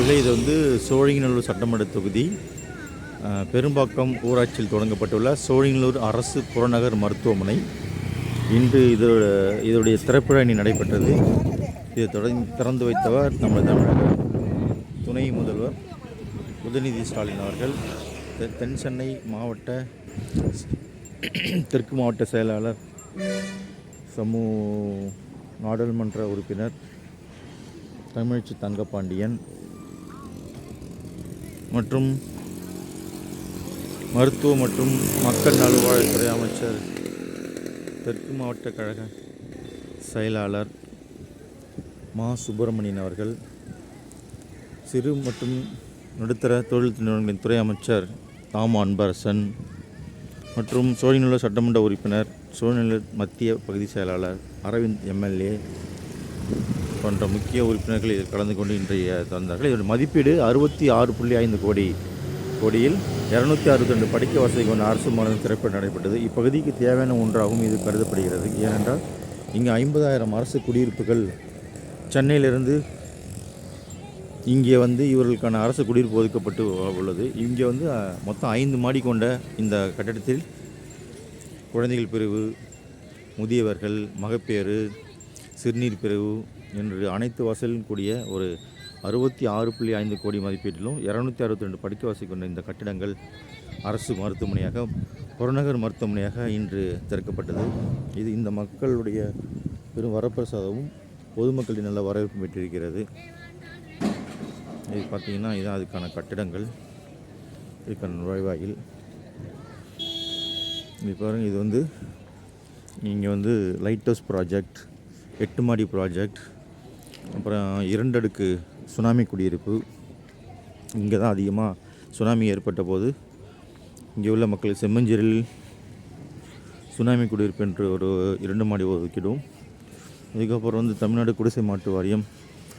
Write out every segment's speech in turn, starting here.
நண்பர்களே, இது வந்து சோழிங்கநல்லூர் சட்டமன்ற தொகுதி பெரும்பாக்கம் ஊராட்சியில் தொடங்கப்பட்டுள்ள சோழிங்கநல்லூர் அரசு புறநகர் மருத்துவமனை. இன்று இதோடைய திறப்பு விழா நடைபெற்றது. இதை திறந்து வைத்தவர் நம்ம தமிழக துணை முதல்வர் உதயநிதி ஸ்டாலின் அவர்கள். தென் சென்னை மாவட்ட தெற்கு மாவட்ட செயலாளர் நாடாளுமன்ற உறுப்பினர் தமிழச்சி தங்கப்பாண்டியன் மற்றும் மருத்துவ மற்றும் மக்கள் நல்வாழ்வுத்துறை அமைச்சர் தெற்கு மாவட்ட கழக செயலாளர் மா சுப்பிரமணியன் அவர்கள், சிறு மற்றும் நடுத்தர தொழில் நிறுவனங்களின் துறை அமைச்சர் தாமு அன்பரசன் மற்றும் சோழிங்கநல்லூர் சட்டமன்ற உறுப்பினர், சோழிங்கநல்லூர் மத்திய பகுதி செயலாளர் அரவிந்த் எம்எல்ஏ போன்ற முக்கிய உறுப்பினர்கள் இதில் கலந்து கொண்டு இன்றைய தந்தார்கள். இதோட மதிப்பீடு 66.5 கோடியில் 262 படுக்க வசதி கொண்ட அரசு மருத்துவ திறப்பு நடைபெற்றது. இப்பகுதிக்கு தேவையான ஒன்றாகவும் இது கருதப்படுகிறது. ஏனென்றால் இங்கு 50,000 அரசு குடியிருப்புகள் சென்னையிலிருந்து இங்கே வந்து இவர்களுக்கான அரசு குடியிருப்பு ஒதுக்கப்பட்டு உள்ளது. இங்கே வந்து மொத்தம் 5 மாடி கொண்ட இந்த கட்டடத்தில் குழந்தைகள் பிரிவு, முதியவர்கள், மகப்பேறு, சிறுநீர் பிரிவு என்று அனைத்து வசதியும் கூடிய ஒரு 66.5 கோடி மதிப்பீட்டிலும் 262 படுக்க வசதி கொண்ட இந்த கட்டிடங்கள் அரசு மருத்துவமனையாக, புறநகர் மருத்துவமனையாக இன்று திறக்கப்பட்டது. இது இந்த மக்களுடைய பெரும் வரப்பிரசாதமும் பொதுமக்களின் நல்ல வரவேற்பு பெற்றிருக்கிறது. இது பார்த்திங்கன்னா இதுதான் அதுக்கான கட்டிடங்கள், இதுக்கான நுழைவாயில். இது பாருங்கள், இது வந்து இங்கே வந்து லைட் ஹவுஸ் ப்ராஜெக்ட், 8 மாடி ப்ராஜெக்ட், அப்புறம் 2 அடுக்கு சுனாமி குடியிருப்பு. இங்கே தான் அதிகமாக சுனாமி ஏற்பட்ட போது இங்கே உள்ள மக்கள் செம்மஞ்சேரியில் சுனாமி குடியிருப்பு என்று ஒரு 2 மாடி ஒதுக்கிடும். இதுக்கப்புறம் வந்து தமிழ்நாடு குடிசை மாற்று வாரியம்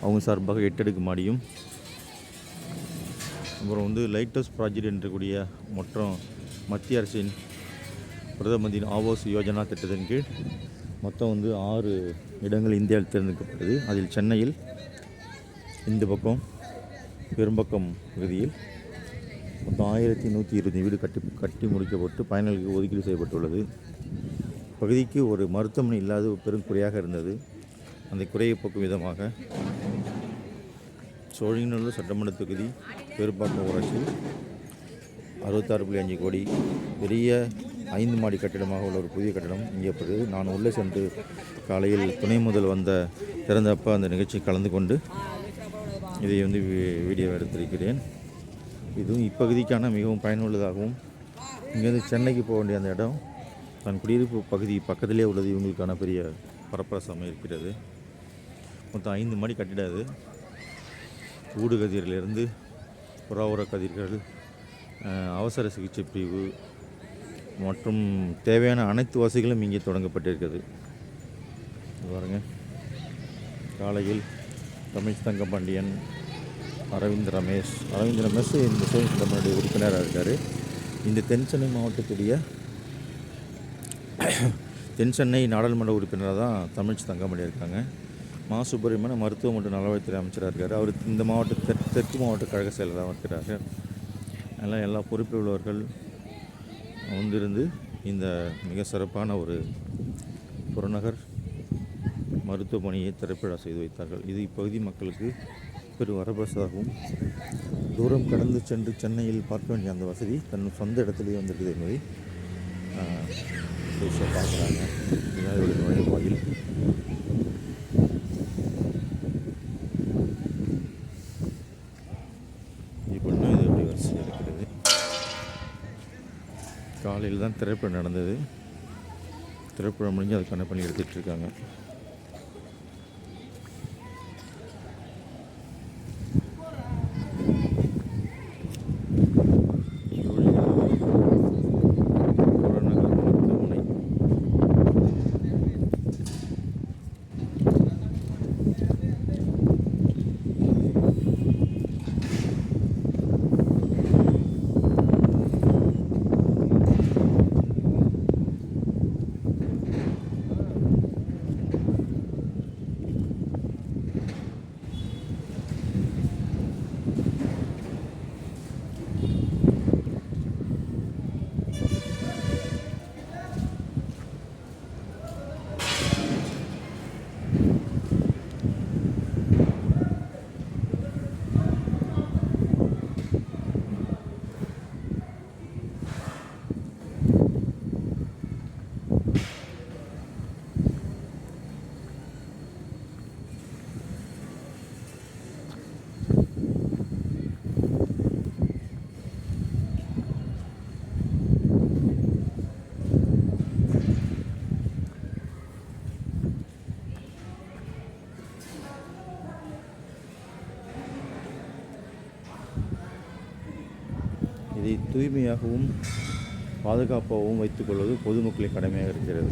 அவங்க சார்பாக 8 அடுக்கு மாடியும், அப்புறம் வந்து லைட் ஹவுஸ் ப்ராஜெக்ட் என்று கூடிய மொத்தம் மத்திய அரசின் பிரதம மந்திரி ஆவாஸ் யோஜனா திட்டத்தின் கீழ் மொத்தம் வந்து 6 இடங்கள் இந்தியாவில் தேர்ந்தெடுக்கப்பட்டது. அதில் சென்னையில் இந்த பக்கம் பெரும்பாக்கம் பகுதியில் மொத்தம் 1120 வீடு கட்டி முடிக்கப்பட்டு பயணிகளுக்கு ஒதுக்கீடு செய்யப்பட்டுள்ளது. பகுதிக்கு ஒரு மருத்துவமனை இல்லாத பெரும் குறையாக இருந்தது. அந்த குறையை போக்கும் விதமாக சோழிங்கநல்லூர் சட்டமன்ற தொகுதி பெரும்பாக்கம் ஊராட்சியில் 66.5 கோடி பெரிய 5 மாடி கட்டிடமாக உள்ள ஒரு புதிய கட்டிடம் இங்கே படுது. நான் உள்ளே சென்று காலையில் துணை முதல் திறந்தப்போ அந்த நிகழ்ச்சி கலந்து கொண்டு இதை வந்து வீடியோ எடுத்திருக்கிறேன். இதுவும் இப்பகுதிக்கான மிகவும் பயனுள்ளதாகவும், இங்கேருந்து சென்னைக்கு போக வேண்டிய அந்த இடம் தன் குடியிருப்பு பகுதி பக்கத்திலே உள்ளது. இவங்களுக்கான பெரிய பரப்பிரசாரம் இருக்கிறது. மொத்தம் 5 மாடி கட்டிடம். அது ஊடுகதிரிலிருந்து புறாவுர கதிர்கள், அவசர சிகிச்சை பிரிவு மற்றும் தேவையான அனைத்து வசதிகளும் இங்கே தொடங்கப்பட்டிருக்கிறது. பாருங்கள், காலையில் தமிழ் தங்கப்பாண்டியன், அரவிந்த் ரமேஷ் இந்த சோழிங்கநல்லூர் உறுப்பினராக இருக்கார். இந்த தென் சென்னை மாவட்டத்துடைய தென் சென்னை நாடாளுமன்ற உறுப்பினராக தான் தமிழச்சி தங்கப்பாண்டியன் இருக்காங்க. மா சுப்பிரமணியன் மருத்துவ மற்றும் நலவாழ்வுத்துறை அமைச்சராக இருக்கார். அவர் இந்த மாவட்ட தெற்கு மாவட்ட கழக செயலராக இருக்கிறார்கள். அதெல்லாம் எல்லா பொறுப்பில் உள்ளவர்கள் வந்திருந்து இந்த மிக சிறப்பான ஒரு புறநகர் மருத்துவமனையை திறப்பிழா செய்து வைத்தார்கள். இது இப்பகுதி மக்களுக்கு பெரும் வரப்பிரசாதமாகவும், தூரம் கடந்து சென்று சென்னையில் பார்க்க வேண்டிய அந்த வசதி தன் சொந்த இடத்துலேயே வந்திருக்குது என்பதை பார்க்குறாங்க. இதுதான் ஒரு நுழைவாயில். இப்படின்னா இது எப்படி வரிசையாக இருக்கிறது. காலையில் தான் திறப்பு நடந்தது. திறப்பு முடிஞ்சு அதுக்கான பணி எடுத்துகிட்டு இருக்காங்க. தூய்மையாகவும் பாதுகாப்பாகவும் வைத்துக்கொள்வது பொதுமக்களின் கடமையாக இருக்கிறது.